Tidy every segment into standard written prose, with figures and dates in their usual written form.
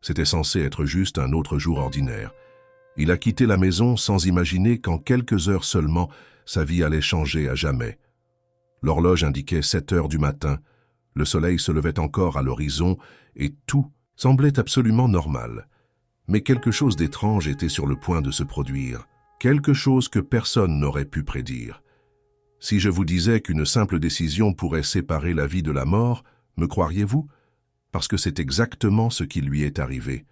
C'était censé être juste un autre jour ordinaire. Il a quitté la maison sans imaginer qu'en quelques heures seulement, sa vie allait changer à jamais. L'horloge indiquait 7 heures du matin, le soleil se levait encore à l'horizon et tout semblait absolument normal. Mais quelque chose d'étrange était sur le point de se produire, quelque chose que personne n'aurait pu prédire. Si je vous disais qu'une simple décision pourrait séparer la vie de la mort, me croiriez-vous? Parce que c'est exactement ce qui lui est arrivé.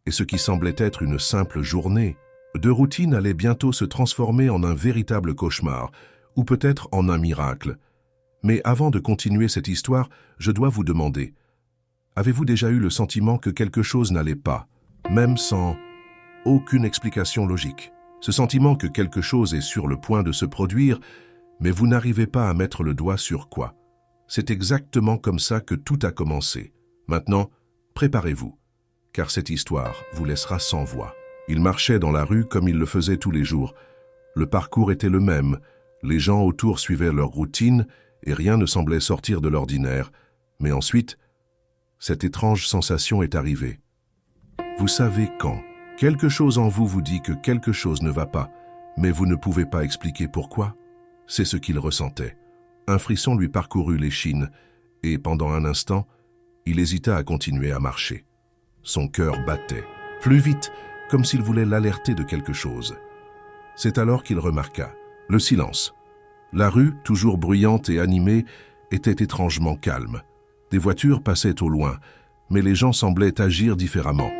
Et ce qui semblait être une simple journée de routine allait bientôt se transformer en un véritable cauchemar, ou peut-être en un miracle. Mais avant de continuer cette histoire, je dois vous demander, avez-vous déjà eu le sentiment que quelque chose n'allait pas, même sans aucune explication logique? Ce sentiment que quelque chose est sur le point de se produire, mais vous n'arrivez pas à mettre le doigt sur quoi. C'est exactement comme ça que tout a commencé. Maintenant, préparez-vous, car cette histoire vous laissera sans voix. Il marchait dans la rue comme il le faisait tous les jours. Le parcours était le même, les gens autour suivaient leur routine et rien ne semblait sortir de l'ordinaire. Mais ensuite, cette étrange sensation est arrivée. Vous savez quand quelque chose en vous vous dit que quelque chose ne va pas, mais vous ne pouvez pas expliquer pourquoi. C'est ce qu'il ressentait. Un frisson lui parcourut l'échine et pendant un instant, il hésita à continuer à marcher. Son cœur battait, plus vite, comme s'il voulait l'alerter de quelque chose. C'est alors qu'il remarqua le silence. La rue, toujours bruyante et animée, était étrangement calme. Des voitures passaient au loin, mais les gens semblaient agir différemment.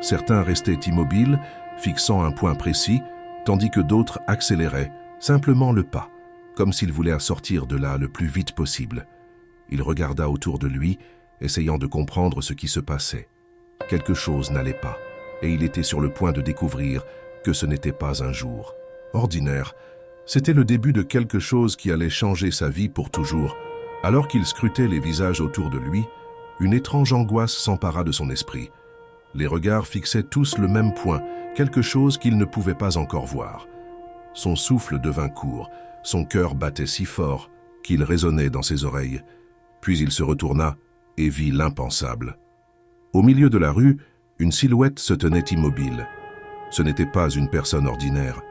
Certains restaient immobiles, fixant un point précis, tandis que d'autres accéléraient, simplement le pas, comme s'ils voulaient sortir de là le plus vite possible. Il regarda autour de lui, essayant de comprendre ce qui se passait. Quelque chose n'allait pas, et il était sur le point de découvrir que ce n'était pas un jour ordinaire. C'était le début de quelque chose qui allait changer sa vie pour toujours. Alors qu'il scrutait les visages autour de lui, une étrange angoisse s'empara de son esprit. Les regards fixaient tous le même point, quelque chose qu'il ne pouvait pas encore voir. Son souffle devint court, son cœur battait si fort qu'il résonnait dans ses oreilles. Puis il se retourna et vit l'impensable. Au milieu de la rue, une silhouette se tenait immobile. Ce n'était pas une personne ordinaire.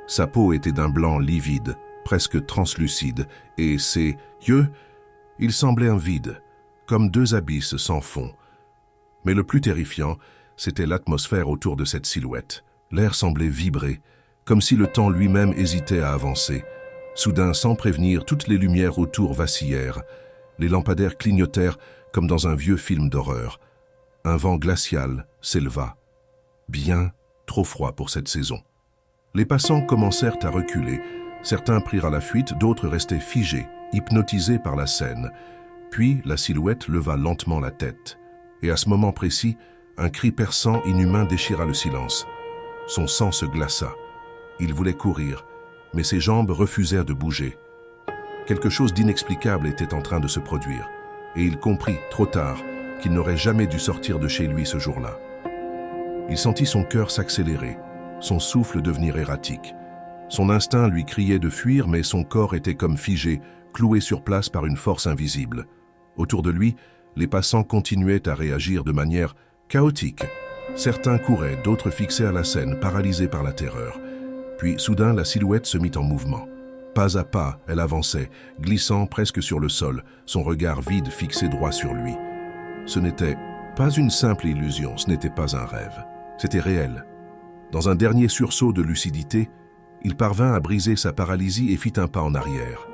Sa peau était d'un blanc livide, presque translucide, et ses yeux, il semblait un vide, comme deux abysses sans fond. Mais le plus terrifiant, c'était l'atmosphère autour de cette silhouette. L'air semblait vibrer, comme si le temps lui-même hésitait à avancer. Soudain, sans prévenir, toutes les lumières autour vacillèrent. Les lampadaires clignotèrent comme dans un vieux film d'horreur. Un vent glacial s'éleva. Bien trop froid pour cette saison. Les passants commencèrent à reculer. Certains prirent la fuite, d'autres restaient figés, hypnotisés par la scène. Puis la silhouette leva lentement la tête. Et à ce moment précis, un cri perçant inhumain déchira le silence. Son sang se glaça. Il voulait courir, mais ses jambes refusèrent de bouger. Quelque chose d'inexplicable était en train de se produire, et il comprit, trop tard, qu'il n'aurait jamais dû sortir de chez lui ce jour-là. Il sentit son cœur s'accélérer, son souffle devenir erratique. Son instinct lui criait de fuir, mais son corps était comme figé, cloué sur place par une force invisible. Autour de lui, les passants continuaient à réagir de manière chaotique. Certains couraient, d'autres fixèrent la scène, paralysés par la terreur. Puis, soudain, la silhouette se mit en mouvement. Pas à pas, elle avançait, glissant presque sur le sol, son regard vide fixé droit sur lui. Ce n'était pas une simple illusion, ce n'était pas un rêve. C'était réel. Dans un dernier sursaut de lucidité, il parvint à briser sa paralysie et fit un pas en arrière.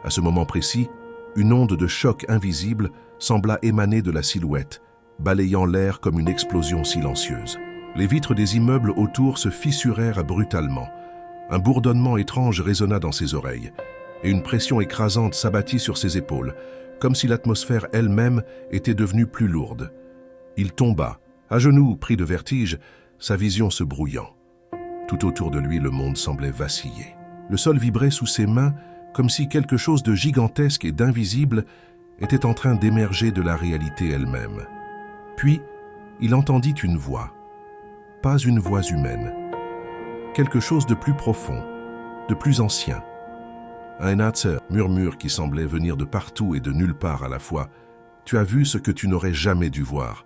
À ce moment précis, une onde de choc invisible sembla émaner de la silhouette, balayant l'air comme une explosion silencieuse. Les vitres des immeubles autour se fissurèrent brutalement. Un bourdonnement étrange résonna dans ses oreilles, et une pression écrasante s'abattit sur ses épaules, comme si l'atmosphère elle-même était devenue plus lourde. Il tomba, à genoux, pris de vertige, sa vision se brouillant. Tout autour de lui, le monde semblait vaciller. Le sol vibrait sous ses mains, comme si quelque chose de gigantesque et d'invisible était en train d'émerger de la réalité elle-même. Puis, il entendit une voix. Pas une voix humaine. Quelque chose de plus profond, de plus ancien. Un murmure qui semblait venir de partout et de nulle part à la fois. Tu as vu ce que tu n'aurais jamais dû voir.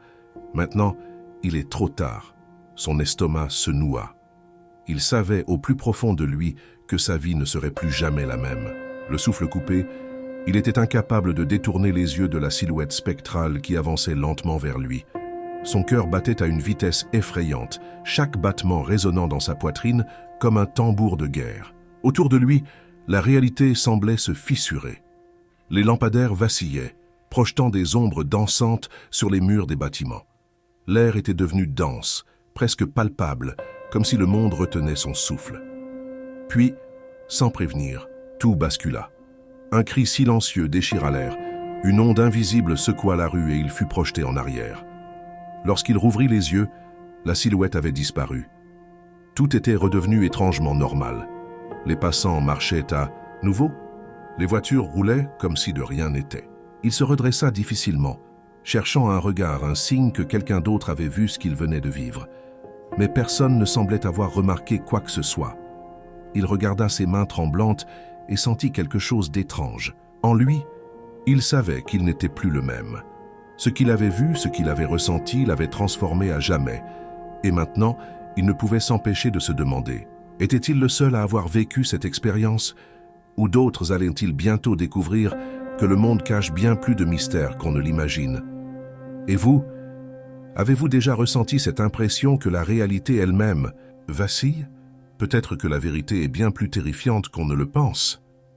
Maintenant, il est trop tard. Son estomac se noua. Il savait au plus profond de lui que sa vie ne serait plus jamais la même. Le souffle coupé, il était incapable de détourner les yeux de la silhouette spectrale qui avançait lentement vers lui. Son cœur battait à une vitesse effrayante, chaque battement résonnant dans sa poitrine comme un tambour de guerre. Autour de lui, la réalité semblait se fissurer. Les lampadaires vacillaient, projetant des ombres dansantes sur les murs des bâtiments. L'air était devenu dense, presque palpable, comme si le monde retenait son souffle. Puis, sans prévenir, tout bascula. Un cri silencieux déchira l'air, une onde invisible secoua la rue et il fut projeté en arrière. Lorsqu'il rouvrit les yeux, la silhouette avait disparu. Tout était redevenu étrangement normal. Les passants marchaient à nouveau. Les voitures roulaient comme si de rien n'était. Il se redressa difficilement, cherchant un regard, un signe que quelqu'un d'autre avait vu ce qu'il venait de vivre. Mais personne ne semblait avoir remarqué quoi que ce soit. Il regarda ses mains tremblantes et sentit quelque chose d'étrange. En lui, il savait qu'il n'était plus le même. Ce qu'il avait vu, ce qu'il avait ressenti, l'avait transformé à jamais. Et maintenant, il ne pouvait s'empêcher de se demander, était-il le seul à avoir vécu cette expérience? Ou d'autres allaient-ils bientôt découvrir que le monde cache bien plus de mystères qu'on ne l'imagine? Et vous, avez-vous déjà ressenti cette impression que la réalité elle-même vacille? Peut-être que la vérité est bien plus terrifiante qu'on ne le pense.